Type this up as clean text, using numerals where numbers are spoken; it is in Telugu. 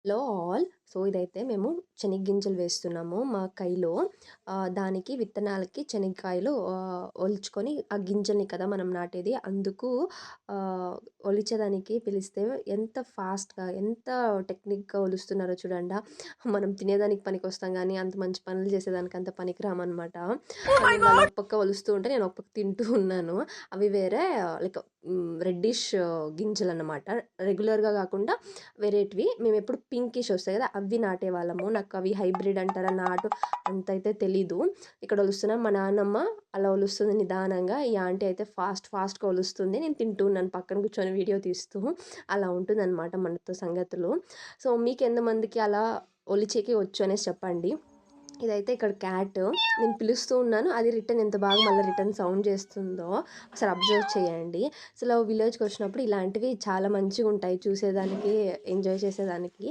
Hello all. సో, ఇదైతే మేము చెనిగ్గింజలు వేస్తున్నాము మా కైలో. దానికి విత్తనాలకి చెనిక్కాయలు ఒలుచుకొని ఆ గింజల్ని కదా మనం నాటేది. అందుకు ఒలిచేదానికి పిలిస్తే ఎంత ఫాస్ట్‌గా, ఎంత టెక్నిక్‌గా ఒలుస్తున్నారో చూడండా. మనం తినేదానికి పనికొస్తాం గానీ, అంత మంచి పనులు చేసేదానికి అంత పనికిరామనమాట. వాళ్ళు ఒక పక్క ఒలుస్తూ ఉంటే, నేను ఒక పక్క తింటూ ఉన్నాను. అవి వేరే లైక్ రెడ్డిష్ గింజలనమాట. రెగ్యులర్‌గా గాకుండా వేరేటివి. మేమెప్పుడు పింకిష్ ఒస్తాయి గదా! అవి నాటేవాళ్ళము. నాకవి హైబ్రిడ్ అంటారా, నాటు అంతైతే తెలీదు. ఇక్కడ ఒలుస్తున్నాం. మా నాన్నమ్మ అలా ఒలుస్తుంది నిదానంగా. ఈ ఆంటీ అయితే ఫాస్ట్‌గా ఒలుస్తుంది. నేను తింటూ ఉన్నాను పక్కన కూర్చొని వీడియో తీస్తూ. అలా ఉంటుందనమాట మనతో సంగతులు. సో, మీకెంతమందికి అలా ఒలిచేకి వచ్చు అనేసి చెప్పండి. ఇదైతే ఇక్కడ క్యాట్. నేను పిలుస్తూ ఉన్నాను. అది రిటర్న్ ఎంత బాగా మళ్ళా రిటర్న్ సౌండ్ చేస్తుందో ఒకసారి అబ్జర్వ్ చేయండి. అసలు విలేజ్‌కొచ్చినప్పుడు ఇలాంటివి చాలా మంచిగుంటాయి చూసేదానికి, ఎంజాయ్ చేసేదానికి.